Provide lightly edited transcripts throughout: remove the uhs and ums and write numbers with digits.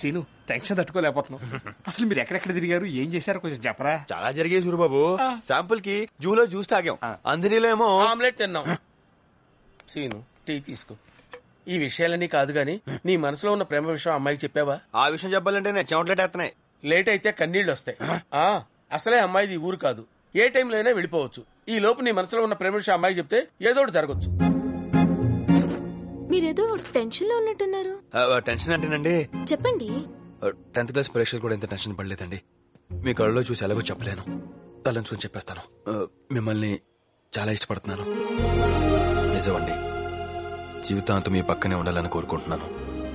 Scene tension తట్టుకోలేకపోతున్నాం. అసలు మీరు ఎక్కడెక్కడ తిరిగారు, ఏం చేశారు, కొంచెం చెప్పరా. చాలా జరిగాయి సూరిబాబు. శాంపుల్ కి జూలో జ్యూస్ తాగాం, అందరిలో ఏమో ఆమ్లెట్ తిన్నాం. సీను టీ తీసుకో. ఈ విషయాలన్నీ కాదు గాని నీ మనసులో ఉన్న ప్రేమ విషయం అమ్మాయికి చెప్పావా? ఆ విషయం చెప్పాలంటే నేను చెమట్లేటేస్తున్నాయి. లేట్ అయితే కన్నీళ్లు వస్తాయి. అసలే అమ్మాయిది ఊరు కాదు, ఏ టైంలో అయినా వెళ్ళిపోవచ్చు. ఈ లోపు నీ మనసులో ఉన్న ప్రేమ విషయం అమ్మాయికి చెప్తే ఏదో ఒకటి జరగచ్చు. మీరేదో టెన్షన్ లో ఉన్నట్టున్నారు. టెన్షన్ అంటేనండి, చెప్పండి. 10th క్లాస్ పరీక్షలు కూడా ఎంత టెన్షన్ పడలేదండి. మీ కళ్ళలో చూసి ఎలాగో చెప్పలేను, తలంచుకొని చెప్పేస్తాను. మిమ్మల్ని చాలా ఇష్టపడుతున్నాను. నిజమండి, జీవితాంతం మీ పక్కనే ఉండాలని కోరుకుంటున్నాను.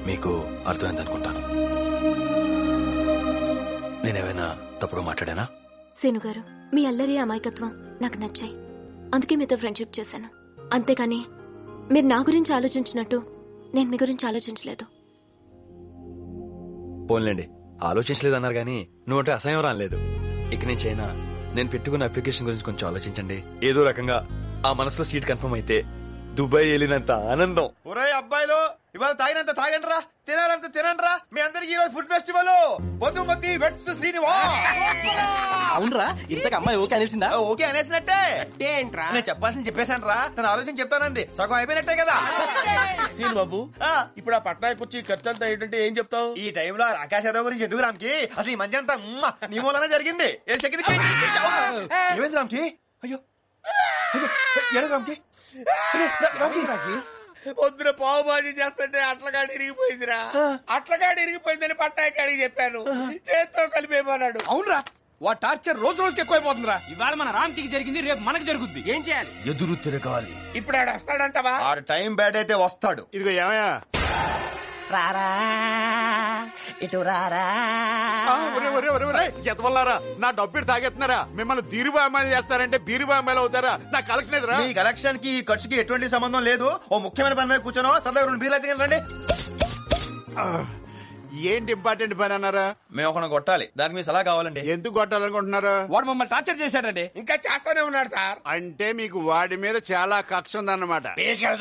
మీకు అర్థమైంది అనుకుంటాను. నేనేమైనా తప్పుగా మాట్లాడానా? సీను గారు, మీ అల్లరి అమాయకత్వం నాకు నచ్చాయి, అందుకే మీతో ఫ్రెండ్షిప్ చేశాను. అంతేకాని మీరు నా గురించి ఆలోచించినట్టు నేను మీ గురించి ఆలోచించలేదు. పోన్లేండి, ఆలోచించలేదన్నారు గానీ నువ్వంటే అసహ్యం రాలేదు. ఇక నుంచి అయినా నేను పెట్టుకున్న అప్లికేషన్ గురించి కొంచెం ఆలోచించండి. ఏదో రకంగా ఆ మనసులో సీట్ కన్ఫర్మ్ అయితే దుబాయ్ వెళ్ళినంత ఆనందం. ఒరే అబ్బాయిలు, ఇవాళ తాగినంత తాగండిరా, తినాలంత తినండిరా. మీ అందరికి ఈరోజు ఫుడ్ ఫెస్టివల్. బొద్దుమతి వెట్స్ శ్రీనివాస్. అవునరా, ఇంతకు అమ్మాయి ఓకే అనేసిందా? ఓకే అనేసినట్టే. ఏంట్రా నేను చెప్పాల్సింది చెప్పేశాను రా, తన ఆలోచన చెప్తానంది. సగం అయిపోయినట్టే కదా. సీను బాబు, ఇప్పుడు ఆ పట్నాయకు వచ్చి ఖర్చు అంతా ఏంటంటే ఏం చెప్తావు? ఈ టైంలో ఆకాశ యాదవ్ గురించి ఎందుకు రామ్కి? అసలు ఈ మంచి అంతా నీ మూలనే జరిగింది. ఏమైంది రామ్కి? అయ్యో ఏడు రామ్కి. పొద్దున పావు బాజీ చేస్తుంటే అట్లగాడి ఇరిగిపోయిందిరా. అట్లగాడి ఇరిగిపోయిందని పట్టాయకాడికి చెప్పాను, చేత్తో కలిపేమన్నాడు. అవునరా, వా టార్చర్ రోజు రోజుకి ఎక్కువైపోతుందిరా. ఇవాళ మన రామ్కి జరిగింది, రేపు మనకు జరుగుద్ది. ఏం చేయాలి? ఎదురు తిరగాలి. ఇప్పుడు ఆడు వస్తాడంటావా? ఆడు టైం బ్యాడ్ అయితే వస్తాడు. ఇదిగో ఏమయ్యా, రారా ఇటు రారా. ఎతవల్లారా, నా డబ్బు తాగెత్తున్నారా? మిమ్మల్ని దీరుబా అమ్మాయిలు చేస్తారంటే బీరుబా అమ్మాయిలు అవుతారా? నా కలెక్షన్ ఎదురా. మీ కలెక్షన్ కి ఖర్చుకి ఎటువంటి సంబంధం లేదు. ఓ ముఖ్యమైన పని మీద కూర్చోను, సరదాగా 2 బీర్లు అయితే రండి. ఏంటి ఇంపార్టెంట్ పని అన్నారా? మేము ఒకరిని కొట్టాలి, దానికి మీ సలహా కావాలండి. ఎందుకు కొట్టాలనుకుంటున్నారు? వాడు మమ్మల్ని టార్చర్ చేశాడండి. ఇంకా చేస్తానే ఉన్నాడు సార్. అంటే మీకు వాడి మీద చాలా కక్ష ఉందన్నమాట.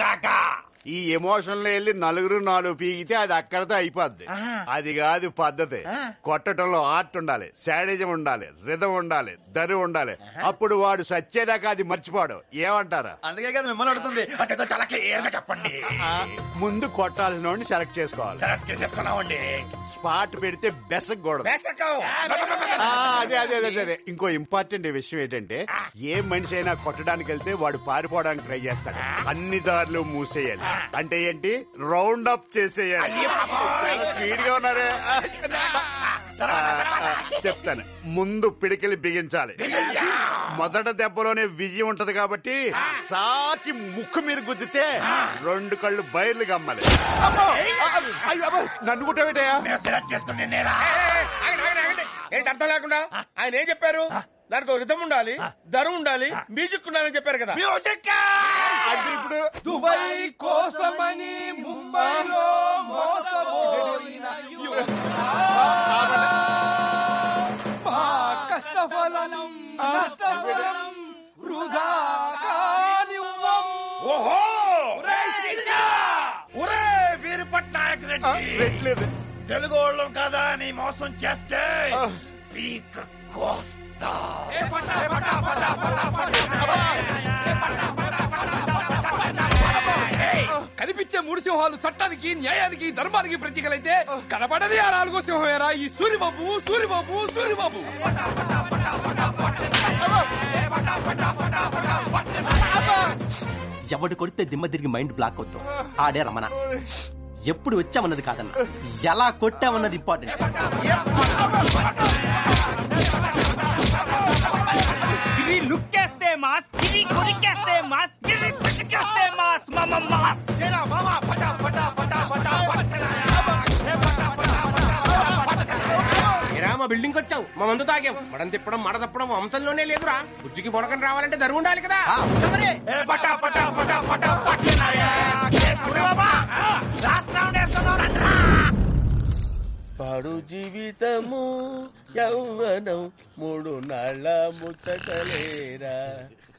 దాకా ఈ ఎమోషన్ లో వెళ్ళి 4 పీగితే అది అక్కడతో అయిపోద్ది. అది కాదు పద్ధతి. కొట్టడంలో ఆర్ట్ ఉండాలి, శాడిజం ఉండాలి, రిధం ఉండాలి, దరు ఉండాలి. అప్పుడు వాడు సచ్చేదాకా అది మర్చిపోడు. ఏమంటారా? అందుకే కదా మిమ్మల్ని అడుగుతుంది. అదేదో చాలా క్లియర్ గా చెప్పండి. ముందు కొట్టాల్సిన వాడిని సెలెక్ట్ చేసుకోవాలి. సెలెక్ట్ చేసేసుకున్నామండి. స్పాట్ పెడితే బెసకూడదు. అదే అదే అదే అదే. ఇంకో ఇంపార్టెంట్ విషయం ఏంటంటే, ఏ మనిషి అయినా కొట్టడానికి వెళ్తే వాడు పారిపోవడానికి ట్రై చేస్తాడు. అన్ని దారులు మూసేయాలి. అంటే ఏంటి? రౌండ్ అప్ చేసేయాలి. స్పీడ్ గా ఉన్నారే. చెప్తాను, ముందు పిడికిలి బిగించాలి. మొదట దెబ్బలోనే విజయం ఉంటది కాబట్టి సాచి ముక్కు మీద గుద్దితే 2 కళ్ళు బయర్లు గమ్మాలి. నన్ను కుట్టబెట్టయా? ఏంటి అర్థం లేకుండా? ఆయన ఏం చెప్పారు? దానికి రిథం ఉండాలి, దరు ఉండాలి, మ్యూజిక్ ఉండాలని చెప్పారు కదా. అంటే ఇప్పుడు దుబాయ్ కోసమని ముంబైలో మోసపోయిన మా కష్టఫలం నష్టఫలం వృధా కానివ్వం. ఓహో, ఒరే వీరు పట్నాయక్ రెడ్డి, తెలుగు వాళ్ళం కదా అని మోసం చేస్తే పీక కోస్తా. కనిపించే 3 సింహాలు చట్టానికి, న్యాయానికి, ధర్మానికి ప్రతీకలైతే కనబడది ఆ 4వ సింహమేరా ఈ సూరిబాబు. సూరిబాబు సూరిబాబు ఎవడు కొడితే దిమ్మ తిరిగి మైండ్ బ్లాక్ అవుతాం. ఆడే రమణ. ఎప్పుడు వచ్చామన్నది కాదన్న, ఎలా కొట్టామన్నది ఇంపార్టెంట్. ఇవి లుక్కేస్తే మాస్, ఇవి కొరికేస్తే మాస్, ఇవి పిసికేస్తే మాస్. మాస్ మా బిల్డింగ్ వచ్చాం, మా మందు తాగాం, మడం తిప్పడం మడ తప్పడం వంశంలోనే లేదురా. బుజ్జికి బొడకని రావాలంటే దరువు ఉండాలి కదా. పాడు జీవితము యౌవనం 3 నాళ్ళ ముచ్చటలేరా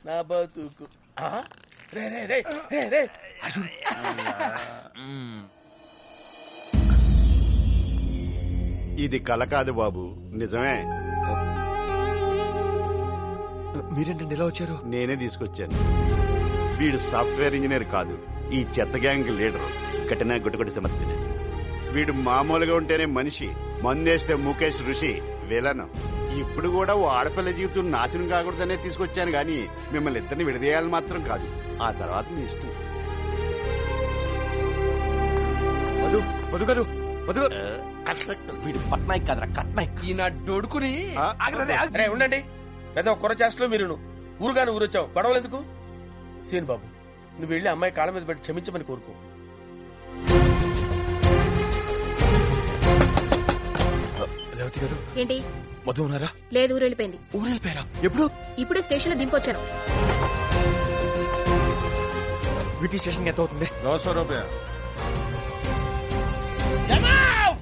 నా బతుకు. రే రే రే రే రే ఇది కల కాదు బాబు, నిజమే. మీరేంటండి ఇలా వచ్చారు? నేనే తీసుకొచ్చాను. వీడు సాఫ్ట్వేర్ ఇంజనీర్ కాదు, ఈ చెత్త గ్యాంగ్ లీడర్ కఠిన గుట్టుకొట్టి సమర్థిన. వీడు మామూలుగా ఉంటేనే మనిషి, మందేస్తే ముఖేష్ ఋషి విలను. ఇప్పుడు కూడా ఓ ఆడపిల్ల జీవితం నాశనం కాకూడదనే తీసుకొచ్చాను గాని మిమ్మల్ని ఇద్దరిని విడదీయాలని మాత్రం కాదు. ఆ తర్వాత మీ ఇష్టం. మధు మధు గారు, మధు గారు. వీడు పట్నాయక్ కాదురా, కట్నాయక్. ఈయన డొడుకుని అరే ఉండండి, పెద్ద కుర్ర చేష్టలో మీరు ఊరుగాని ఊరొచ్చావు, గొడవలు ఎందుకు? సీన్ బాబు, నువ్వు వెళ్ళి అమ్మాయి కాళ్ళ మీద పెట్టి క్షమించమని కోరుకో. రేవతి గారు, ఏంటి? మధు ఉన్నారా? లేదు, ఊరు వెళ్ళిపోయింది. ఊరు వెళ్ళిపోయారా? ఎప్పుడు? ఇప్పుడే స్టేషన్ లో దింపొచ్చాను. వీటి స్టేషన్ ఎంత అవుతుంది? 200 రూపాయలు.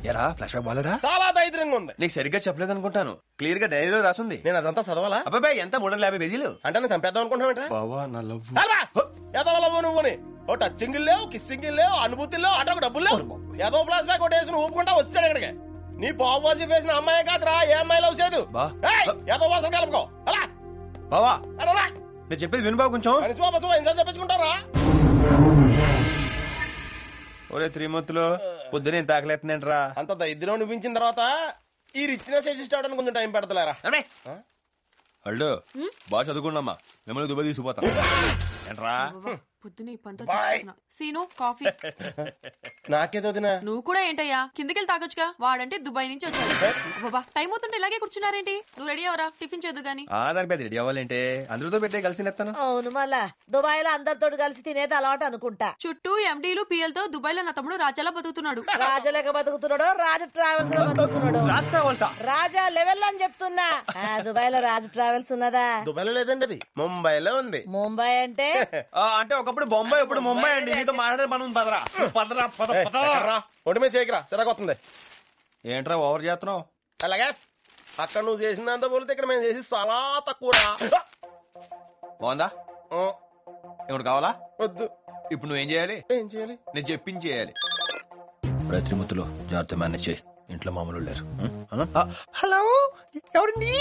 ఎరా ఫ్లాష్ బ్యాక్ బాలేదా? చాలా దైద్యంగా ఉంది. నీకు సరిగ్గా చెప్పలేదు అనుకుంటాను. క్లియర్ గా డైరీలో రాసుంది. నేను అదంతా చదవాలా? అబ్బాయి ఎంత 350 పేజీలు అంటే నేను చంపేద్దాం అనుకుంటున్నావు? బావా నా లవ్. నువ్వుని ఓ టచ్చింగ్ లేవు, కిస్సింగ్ లేవు, అనుభూతి లేవు, అటకు డబ్బులు లేవు. ఏదో ఫ్లాష్ బ్యాక్ ఒకటి వేసి ఊపుకుంటా వచ్చాడు ఇక్కడికి. నీ బాబోజీ వేసిన అమ్మాయి కాదురా, ఏ అమ్మాయి లవ్ చేయదు. ఏదో వాసన కలుపుకో. అలా బావా అలా నేను చెప్పేది విను బాబు కొంచెం. ఇన్సార్ చెప్పించుకుంటారా? ఒరే త్రిమూర్తులు, పొద్దునే తాకలేస్తుందేంట్రా? అంత దరిద్రం నిపించిన తర్వాత ఈ రిచ్నెస్ అడ్జస్ట్ అవడానికి కొంచెం టైం పెడతలేరా? అల్లు బాగా చదువుకున్నామ్మా, మిమ్మల్ని దుబాయ్ తీసుకుపోతాం ఏంట్రా? పొద్దున ఈ పంతో చూస్తున్నా. సీను కాఫీ. నాకేదో దినా నువ్వు కూడా ఏంటయ్యా, కిందకెళ్ళి తాగొచ్చుగా. వాడంటే దుబాయ్ నుంచి వచ్చాడు. బాబా టైం అవుతుంటే ఇలాగే కూర్చున్నారేంటి? నువ్వు రెడీ అవరా, టిఫిన్ చేద్దు గాని. దాని పెద్ద రెడీ అవ్వాలంటే అందరితో పెట్టే కలిసి నెత్తాను. అవును, మళ్ళా దుబాయ్ లో అందరితో కలిసి తినేది అలవాటు అనుకుంటా. చుట్టూ ఎండీలు పిఎల్ తో దుబాయ్ లో నా తమ్ముడు రాజాలా బతుకుతున్నాడు. రాజాలేక బతుకుతున్నాడు, రాజ ట్రావెల్స్ లో బతుకుతున్నాడు. రాజా లెవెల్ అని చెప్తున్నా. దుబాయ్ లో రాజ ట్రావెల్స్ ఉన్నదా? దుబాయ్ లో లేదండి, అది ముంబైలో ఉంది. ముంబై అంటే అంటే ఒకప్పుడు బొంబాయి, ఇప్పుడు ముంబై అండి. నీతో మాట్లాడే పని ఉంది. పదరా పదరా పదరా. ఒంటి మీద చేయకరా, సిరగొస్తుంది. ఏంట్రా ఓవర్ చేస్తున్నావు? అలాగే అక్కడ నువ్వు చేసినంత పోలితే ఇక్కడ మేము చేసి చాలా తక్కువ. బాగుందా? ఇప్పుడు కావాలా? వద్దు. ఇప్పుడు నువ్వేం చేయాలి? ఏం చేయాలి? నేను చెప్పింది చేయాలి. త్రిమూర్తులు జాగ్రత్త మేనేజ్ చేయి, ఇంట్లో మామూలు లేరు. హలో ఎవరండి?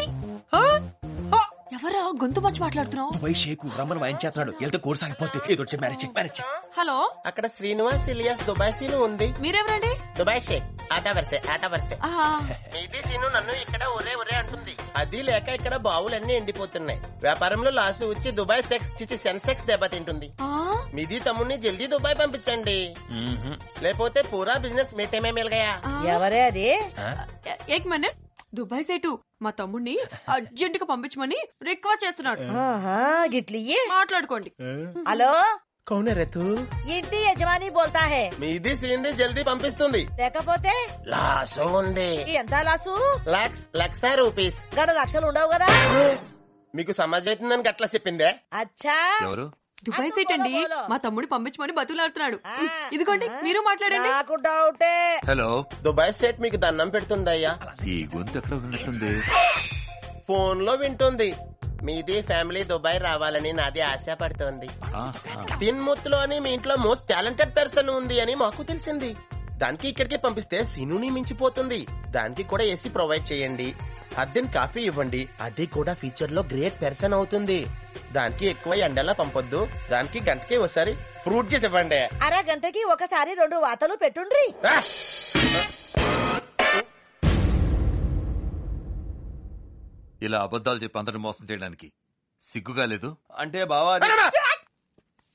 ఎవరా గొంతు మర్చి మాట్లాడుతున్నావు? దుబాయ్ షేకు రమ్మని వాయించేస్తున్నాడు. వెళ్తే కోర్స్ ఆగిపోతే ఏదో వచ్చి మ్యారేజ్. హలో, అక్కడ శ్రీనివాస్ ఇలియాస్ దుబాయ్ సీను ఉంది. మీరెవరండి? దుబాయ్ షేక్ ఆతా వరసే. ఆహా. మీది సీను నన్ను ఇక్కడ ఒరే అంటుంది. అది లేక ఇక్కడ బావులన్నీ ఎండిపోతున్నాయి. వ్యాపారంలో లాసు వచ్చి దుబాయ్ సెన్సెక్స్ దెబ్బతింటుంది. మీది తమ్ముడిని జల్దీ దుబాయ్ పంపించండి, లేకపోతే పూరా బిజినెస్ మీటేమే మిల్గయా. ఎవరే అది? ఏక్ మినిట్. దుబాయ్ సేటు మా తమ్ముడిని అర్జెంట్ గా పంపించమని రిక్వెస్ట్ చేస్తున్నాడు. గిట్లి మాట్లాడుకోండి. హలో, కౌనే రేతు? ఇంటి యజమాని బోల్తా హే. మీది సీంది జల్దీ పంపిస్తుంది, లేకపోతే లాసు ఉంది. ఎంత లాసు? లక్ష రూపీస్. గడ లక్షలు ఉండవు కదా. మీకు సమాజ్ అవుతుందని గట్లా చెప్పిందే. అచ్చా, ఎవరు? దుబాయ్ సైట్ అండి. మా తమ్ముడు పంపించమని బతులాడుతున్నాడు. ఇదిగోండి, మీరు మాట్లాడండి. నాకు డౌటే. హలో, దుబాయ్ సెట్ మీకు దండం పెడుతుందయ్యా. ఈ గొంతు ఎక్కడ ఉన్నట్టుంది? ఫోన్ లో వింటుంది. మీది ఫ్యామిలీ దుబాయ్ రావాలని నాది ఆశ పడుతోంది. తిన్ముత్తులో అని మీ ఇంట్లో మోస్ట్ టాలెంటెడ్ పర్సన్ ఉంది అని మాకు తెలిసింది. దానికి ఇక్కడికి పంపిస్తే సినుని మించిపోతుంది. దానికి కూడా ఏసీ ప్రొవైడ్ చేయండి, అద్దెన్ కాఫీ ఇవ్వండి. అది కూడా ఫ్యూచర్ లో గ్రేట్ పర్సన్ అవుతుంది. దానికి ఎక్కువ ఎండలా పంపొద్దు. దానికి గంటకి ఒకసారి ఫ్రూట్ జ్యూస్ ఇవ్వండి. అరగంటకి ఒకసారి 2 వాతలు పెట్టుండ్రి. ఇలా అబద్ధాలు చెప్పి అందరిని మోసం చేయడానికి సిగ్గుగా లేదు? అంటే బావా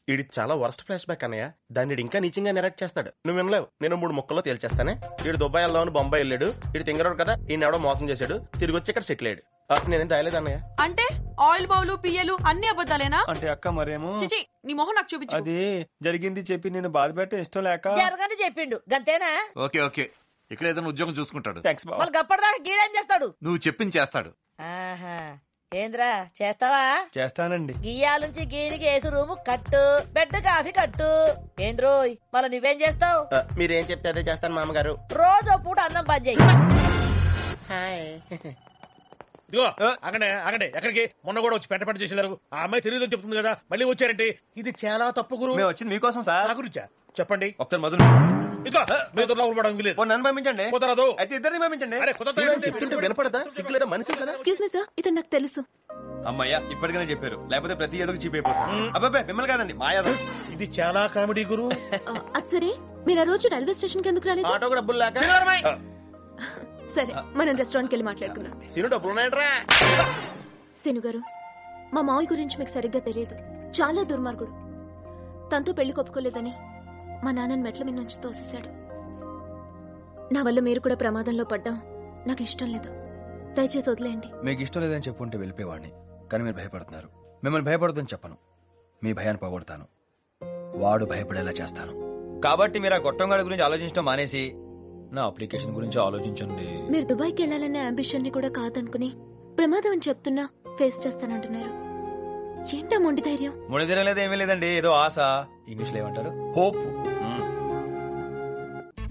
ఇది చాలా వర్స్ట్ ఫ్లాష్ బ్యాక్ అన్నయ్య. దాన్ని ఇంకా నీచంగా నెరెక్ట్ చేస్తాడు. నువ్వు వినలేవు. నేను 3 ముక్కల్లో తేల్చేస్తానే. వీడు దుబాయ్ వెళ్దామని బొంబాయి వెళ్ళాడు. వీడు తింగరాడు కదా, ఈయన ఎవడో మోసం చేశాడు. తిరిగి వచ్చి ఇక్కడ సెటిల్ అయ్యాడు. నేనేం దాయలేదు అన్నయ్య. అంటే ఆయిల్ బౌలు పియ్యలు అన్ని అబద్దాలేనా? అంటే అక్క మరేమో చిచి, నీ మొహం నాకు చూపించు. అది జరిగింది చెప్పి నేను బాధ పెట్టే ఇష్టం లేక జరగని చెప్పిండు గంతేనా? ఓకే ఓకే, ఇక్కడ ఏదైనా ఉద్యోగం చూసుకుంటాడు. థ్యాంక్స్ బావా. వాళ్ళు గప్పటిదాకా గీడేం చేస్తాడు? నువ్వు చెప్పింది చేస్తాడు. ఆహా, ఏంద్రా చేస్తావా? చేస్తానండి. గియ్యాలుంచి గీనికి ఏసు రూము కట్టు, బెడ్ కాఫీ కట్టు. ఏంద్రోయ్ మళ్ళీ నువ్వేం చేస్తావు? మీరేం చెప్తే అదే చేస్తాను మామగారు. రోజు పూట అన్నం పని చెయ్యి. ఇదిగో అగండి ఎక్కడికి? మొన్న కూడా వచ్చి పెంట చేసేదారు. ఆ అమ్మాయి తెలియదని చెప్తుంది కదా, మళ్ళీ వచ్చారంటే ఇది చాలా తప్పు గురు. మేము వచ్చింది మీకోసం సార్. నా గురించా? చెప్పండి. ఒకసారి మొదలు ఇదిగో మీతో లోపల పోవడం వీలేదు. నన్ను పంపించండి. కుదరదు. అయితే ఇద్దరిని పంపించండి. అరే కుదరదు. చెప్తుంటే వినపడదా? సిగ్గు లేదా? మనిషి కదా. ఎక్స్క్యూజ్ మీ సార్, ఇతను నాకు తెలుసు. అమ్మయ్యా ఇప్పటికైనా చెప్పారు, లేకపోతే ప్రతి ఏదో చీప్ అయిపోతుంది. అబ్బాయి మిమ్మల్ని కాదండి మా యాదవ్. ఇది చాలా కామెడీ గురు. అది సరే, మీరు ఆ రోజు రైల్వే స్టేషన్ కి ఎందుకు రాలేదు? ఆటోకు డబ్బులు లేక. సరే, మనం రెస్టారెంట్ కి వెళ్ళి మాట్లాడుకుందాం. సీను డబ్బులు ఉన్నాయంట్రా. శను గారు, మా మావయ్య గురించి మీకు సరిగ్గా తెలియదు. చాలా దుర్మార్గుడు. తనతో పెళ్లి కొప్పుకోలేదని మా నాన్నని మెట్ల మీద నుంచి తోసేశాడు. నా వల్ల మీరు కూడా ప్రమాదంలో పడ్డాం నాకు ఇష్టం లేదు. దయచేసి వదిలేయండి. మీకు ఇష్టం లేదని చెప్పుంటే వెళ్ళిపోయేవాడిని, కానీ మీరు భయపడుతున్నారు. మిమ్మల్ని భయపడదని చెప్పను, మీ భయాన్ని పోగొడతాను. వాడు భయపడేలా చేస్తాను. కాబట్టి మీరు ఆ గొట్టంగాడి గురించి ఆలోచించడం మానేసి నా అప్లికేషన్ గురించి ఆలోచించండి. మీరు దుబాయ్కి వెళ్ళాలనే అంబిషన్ ని కూడా కాదనుకుని ప్రమాదం అని చెప్తున్నా ఫేస్ చేస్తానంటున్నారు. ఏంటా మొండి ధైర్యం? మొండి ధైర్యం లేదు, ఏమీ లేదండి. ఏదో ఆశ. ఇంగ్లీష్ లో ఏమంటారు? Hope.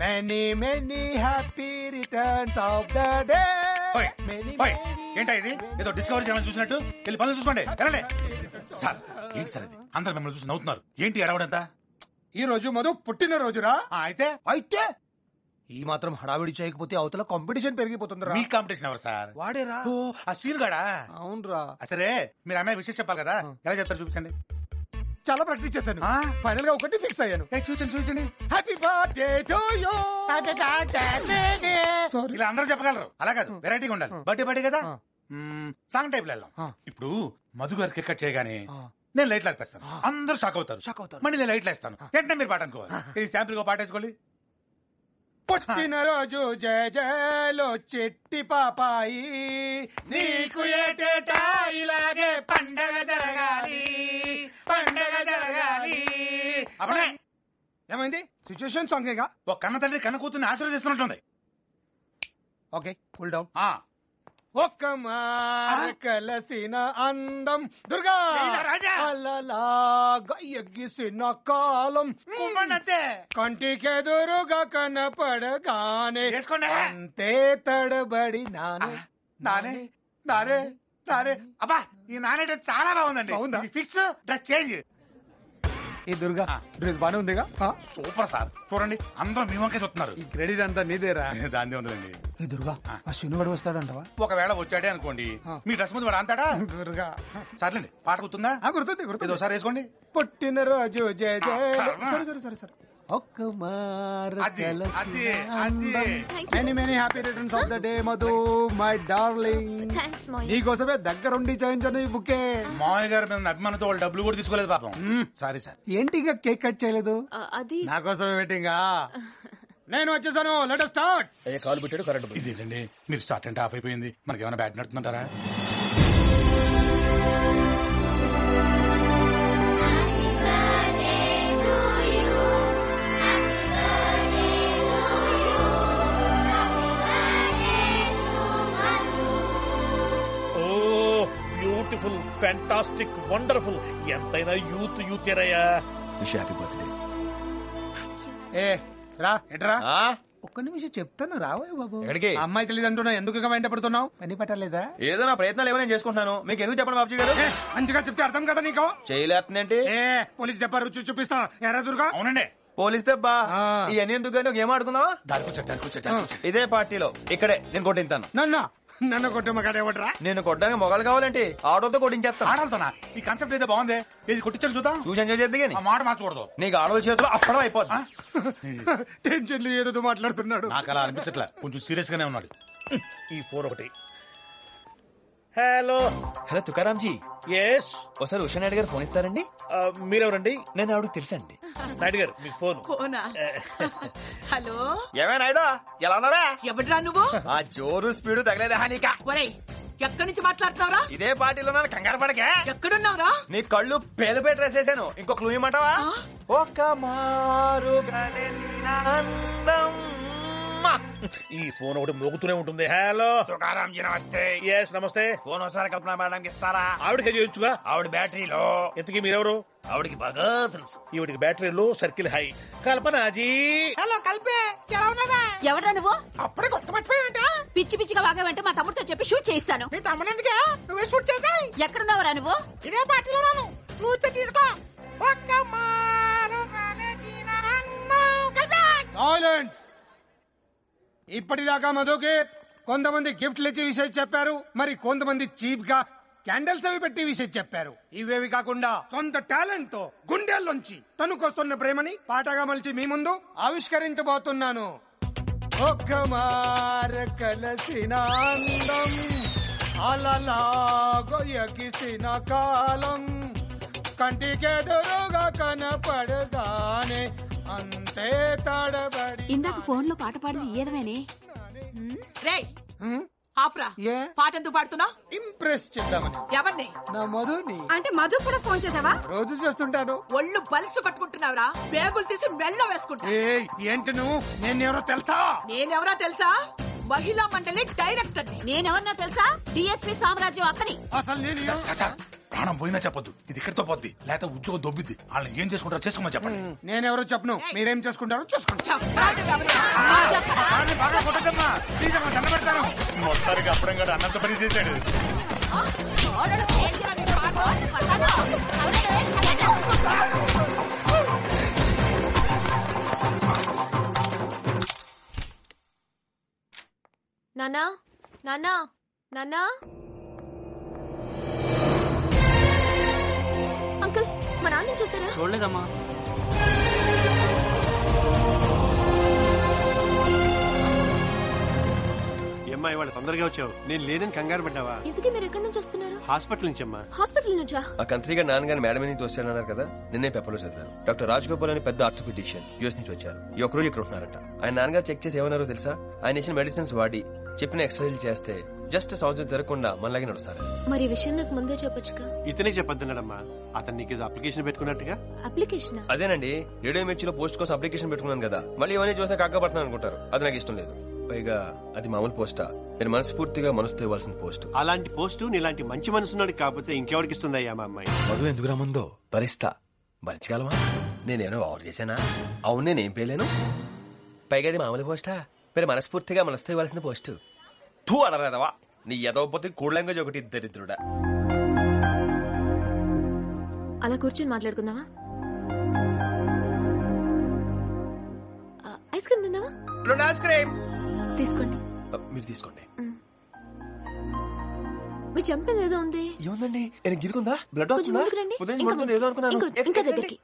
Many, many happy returns of the day. ఏంటా ఇది? ఏదో డిస్కవరీ ఛానల్ చూసినట్టు వెళ్ళి పనులు చూసుకోండి. వెళ్ళండి సార్. ఏంటి సార్ ఇది? అందరు మిమ్మల్ని చూసి నవ్వుతున్నారు. ఏంటి ఎడవడంతా? ఈ రోజు మధు పుట్టినరోజురా. అయితే అయితే ఈ మాత్రం హడావిడి చేయకపోతే అవతల కాంపిటీషన్ పెరిగిపోతుందిరా. మీ కాంపిటీషన్ ఎవరు సార్? వాడేరా. ఆ సీన్ గాడా? అవునరా. సరే మీరు అమ్మాయి విషయం చెప్పాలి కదా, ఎలా చెప్తారు చూపించండి. చాలా ప్రాక్టీస్ చేశాను. ఫైనల్ గా ఒకటి ఫిక్స్ అయ్యాను. చూపించండి. Happy birthday to you. ఇలా అందరూ చెప్పగలరు, అలా కాదు, వెరైటీగా ఉండాలి. బర్త్డే కదా, సాంగ్ టైప్ లో వెళ్దాం. ఇప్పుడు మధు గారు కేక్ కట్ చేయగానే నేను లైట్లు ఆర్పేస్తాను. అందరూ షాక్ అవుతారు. మళ్ళీ నేను లైట్లు వేస్తాను. వెంటనే మీరు పాట అనుకోవాలి. ఇది శాంపుల్ గా పాట వేసుకోండి. పుట్టినరోజు జయ జయలో చెట్టి పాపాయి, నీకు ఏటేటా ఇలాగే పండగ జరగాలి, పండగ జరగాలి. అప్పుడే ఏమైంది? సిచ్యుయేషన్ సాంగేగా. ఒక కన్న తండ్రి కన్న కూతుర్ని ఆశీర్వదిస్తున్నట్టుంది. Okay, cool down. ఒక్క మార కలసిన అందం దుర్గా అలలాగా ఎగ్గిసిన కాలం కంటికెదురుగా కనపడగానే అంతే తడబడి నానే. అబ్బా ఈ నానే చాలా బాగుందండి. బాగుందా? Fix dress change. ఈ దుర్గా డ్రెస్ బానే ఉందిగా. Super sir. చూడండి అందరూ మీ వంకే చూస్తున్నారు. ఈ క్రెడిట్ అంతా నీదేరా. దాన్ని ఉందండి. ఈ దుర్గా ఆ శనివాడు వస్తాడంటవా? ఒకవేళ వచ్చాడే అనుకోండి, మీ డ్రెస్ ముందు వాడు అంతాడా? దుర్గా సర్లేండి, పాట గుర్తుందా? గుర్తుంది. ఒకసారి వేసుకోండి. పుట్టినరోజు జయ జయ. సరే ఒక్క మార many many happy returns of the day Madhu my darling. నీకోసమే దగ్గరుండి చేయించను ఈ బుకే. మామయ్య గారు మీద అభిమానంతో వాళ్ళు డబ్బులు కూడా తీసుకోలేదు పాపం. Sorry sir. ఏంటి ఇంకా కేక్ కట్ చేయలేదు? అది నా కోసమే వెయిటింగ్. నేను వచ్చేసాను. Let us start. కాలు పెట్టాడు కరెంట్. ఇదేంటండి మీరు స్టార్ట్ అంటే ఆఫ్ అయిపోయింది. మనకి ఏమైనా బ్యాట్ నడుతుంటారా? Beautiful, fantastic, wonderful. ఎంతైనా యూత్ ఏరయ్యా. Wish happy birthday. ఏ రా ఎట్రా. ఒక్క నిమిషం చెప్తాను రావే బాబు. ఎక్కడికి? అమ్మాయి తెలియదు అంటున్నావు, ఎందుకు వెంట పడుతున్నావు? పని పట్టలేదా? ఏదో నా ప్రయత్నాలు ఏమైనా చేసుకుంటున్నాను. మీకు ఎందుకు చెప్పండి బాబుజీ గారు? మంచిగా చెప్తే అర్థం కదా నీకు. చేయలేస్తుందేంటి? పోలీస్ దెబ్బ రుచి చూపిస్తా. ఎరా దుర్గా. అవునండి. పోలీస్ దెబ్బా? ఇవన్నీ ఎందుకు కానీ ఒక ఏం ఆడుకుందావా? ఇదే పార్టీలో ఇక్కడే నేను కొట్టింతాను. నన్ను కొట్టే మగాడేవట్రా? నేను కొట్టడానికి మొగలు కావాలంటే ఆడోతో కొట్టించేస్తాను. ఆడలతోనా? ఈ కాన్సెప్ట్ అయితే బాగుంది. ఇది కొట్టించాను చూద్దాం. చూసి ఎంజాయ్ చేద్ది కానీ మాట మార్చకూడదు. నీకు ఆడోళ్ళ చేతిలో అప్పడం అయిపోతుంది. టెన్షన్లు ఏదో మాట్లాడుతున్నాడు. నాకు అలా అనిపించట్లా, కొంచెం సీరియస్ గానే ఉన్నాడు. ఈ 4-1. హలో తుకారాంజీ. ఎస్. ఒకసారి ఉషా నాయుడు గారు ఫోన్ ఇస్తారండి? మీరెవరండి? నేను ఆవిడకి తెలుసండి. నాయుడు గారు మీకు ఫోనా? హలో ఏమే నాయుడు, ఎలా ఉన్నావా? ఎవడ్రా నువ్వు? ఆ జోరు స్పీడు తగలేదా నీకా? ఒరేయ్, ఎక్కడి నుంచి మాట్లాడుతున్నావురా? ఇదే పార్టీలో ఉన్నాను, కంగారు పడకే. ఎక్కడున్నావురా? నీ కళ్ళు పేలు పెట్టి రేసేసాను. ఇంకొక క్లూ ఇమ్మంటావా? ఒక మారు అందం. ఈ ఫోన్ ఒకటి మోగుతూనే ఉంటుంది. హలో తుకారాంజీ నమస్తే. ఎస్ నమస్తే. ఫోన్ ఒకసారి కల్పన మేడంకి ఇస్తారా? ఆవిడకే చేయొచ్చుగా. ఆవిడ బ్యాటరీలో. ఎంతకీ మీరెవరు? ఆవిడికి బాగా తెలుసు. ఈవిడికి బ్యాటరీలో సర్కిల్ హై. కల్పనాజీ. హలో కల్పే, ఎలా ఉన్నావా? ఎవడ్రా నువ్వు? అప్పుడే కొత్త మర్చిపోయావంట. పిచ్చి పిచ్చిగా వాగావంటే మా తమ్ముడితో చెప్పి షూట్ చేయిస్తాను. మీ తమ్ముడు ఎందుకే? నువ్వే షూట్ చేసాయి. ఎక్కడున్నావురా నువ్వు? ఇదే పార్టీలో ఉన్నాను. నువ్వు తీసుకో. ఒక్క మారు సైలెన్స్. ఇప్పటిదాకా మధుకి కొంతమంది గిఫ్ట్లు ఇచ్చి విషయం చెప్పారు, మరి కొంతమంది చీప్ గా క్యాండిల్స్ అవి పెట్టి విషయం చెప్పారు. ఇవేవి కాకుండా సొంత టాలెంట్ తో గుండెల్లోంచి తనుకొస్తున్న ప్రేమని పాటగా మలిచి మీ ముందు ఆవిష్కరించబోతున్నాను. ఒక్క మార కలసిన అందం అలలాగో ఎగిసిన కాలం కంటికెదురుగా కనపడగానే అంతే తడబడి. ఇందాక ఫోన్ లో పాట పాడింది ఏదమేనే? ఆప్రా పాట ఎందుకు పాడుతున్నా? ఇంప్రెస్ చేద్దామని. ఎవరిని? నా మధుని. అంటే మధు కూడా ఫోన్ చేసావా? రోజు చేస్తుంటాను. ఒళ్ళు బలిసి కట్టుకుంటున్నావురా? పేగులు తీసి మెళ్ళ వేసుకుంటా. ఏంటి నువ్వు? నేనెవరో తెలుసా? నేనెవరో తెలుసా? మహిళా మండలి డైరెక్టర్. నేనెవరన్నా తెలుసా? డిఎస్పీ సామ్రాజ్యం అక్కని. అసలు నేను ప్రాణం పోయినా చెప్పొద్దు, ఇది ఇక్కడితో పోద్ది, లేకపోతే ఉద్యోగం దొబ్బిద్ది. వాళ్ళని ఏం చేసుకుంటారో చేసుకోమని చెప్పండి. నేనెవరో చెప్పను, మీరేం చేసుకుంటారో చూసుకోండి. బాగా కొట్టద్దమ్మా, ప్లీజ్ అమ్మా, దండ పెడతాను. మొత్తానికి అప్పుడం కూడా అన్నంత పని చేశాడు. నాన్నా నాన్నా నాన్నా. అంకుల్, మా నాన్న చూసారా? చూడలేదమ్మా. ఏమ్మా ఇవాళ తొందరగా వచ్చావు? నేను లేనని కంగారు పడ్డావా? ఇంతకీ మీరు ఎక్కడి నుంచి వస్తున్నారు? హాస్పిటల్ నుంచి అమ్మా. హాస్పిటల్ నుంచా? ఆ కంత్రిగా నాన్నగారు మేడం అని తోస్తానన్నారు కదా, నిన్నే పేపర్లో చదివాను. డాక్టర్ రాజగోపాల్ అని పెద్ద ఆర్థోపెడిషియన్ యూఎస్ నుంచి వచ్చారు. ఈ ఒక్కరోజు ఇక్కడ ఉంటున్నారట. ఆయన నాన్నగారు చెక్ చేసి ఏమన్నారో తెలుసా? ఆయన ఇచ్చిన మెడిసిన్స్ వాడి చెప్పిన ఎక్సర్సైజ్ చేస్తే జస్ట్ సంవత్సరం తిరగకుండా మనలాగే నడుస్తారు. మరి ఈ విషయం నాకు ముందే చెప్పొచ్చుగా. ఇతనే చెప్పొద్దన్నాడమ్మా. అతను నీకు అప్లికేషన్ పెట్టుకున్నట్టుగా. అప్లికేషన్? అదేనండి, రేడియో మిర్చిలో పోస్ట్ కోసం అప్లికేషన్ పెట్టుకున్నాను కదా, మళ్ళీ ఇవన్నీ చూస్తే కాకపడుతున్నాను అనుకుంటారు. అది నాకు ఇష్టం లేదు. పైగా అది మామూలు పోస్టా, మీరు మనస్ఫూర్తిగా మనసుతో ఇవ్వాల్సిన పోస్ట్. అలాంటి పోస్టు నీలాంటి మంచి మనసున్నాడు కాకపోతే ఇంకెవరికి ఇస్తుందయ్యా మా అమ్మాయి. మధు ఎందుకు రాముందో భరిస్తా. భరించగలమా? నేనేమో ఓవర్ చేశానా? అవును, నేనేం పేలేను. పైగా అది మామూలు పోస్టా, మీరు మనస్ఫూర్తిగా మనసుతో ఇవ్వాల్సిన పోస్టు. తూ అనరాదవా, నీ ఎదవపోతే కోడ్ లాంగ్వేజ్ ఒకటి దరిద్రుడా. అలా కూర్చొని మాట్లాడుకుందామా? ఐస్ క్రీమ్ తిందామా? ఐస్ క్రీమ్ తీసుకోండి. మీరు తీసుకోండి. మీ చెంపేది ఏదో ఉంది. ఏముందండి? గిరుకుందా? బ్లడ్ వస్తుందా? ఏదో అనుకున్నాను. ఇంకా దగ్గరికి.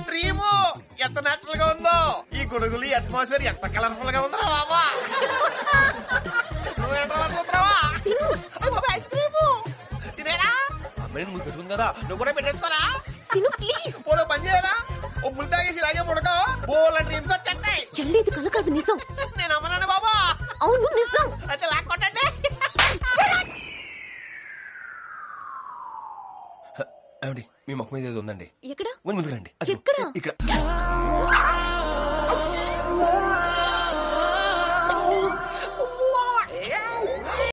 డ్రీము ఎంత నేచురల్ గా ఉందో. ఈ గొడుగులు అట్మాస్ఫియర్ ఎంత కలర్ఫుల్ గా ఉందో బాబా. Ice cream తినేరా? అమ్మాయి నువ్వు పెట్టుకుంది కదా, నువ్వు కూడా పెట్టేసుకోరా. ప్లీజ్ పోలో పని చేయరా? ఓ ముళ్ళు తాగేసి ఇలాగే పుడకో. బోల్ డ్రీమ్స్ వచ్చేస్తాయి. చెల్లి, ఇది కల కాదు, నిజం. నేను అమ్మనాను బాబా. అవును, నిజం. అయితే లాక్కొట్టండి. ఏమండి, మీ మొక్క మీద ఏదో ఉందండి. ఎక్కడ? ముందుకు రండి. ఎక్కడ? ఇక్కడ.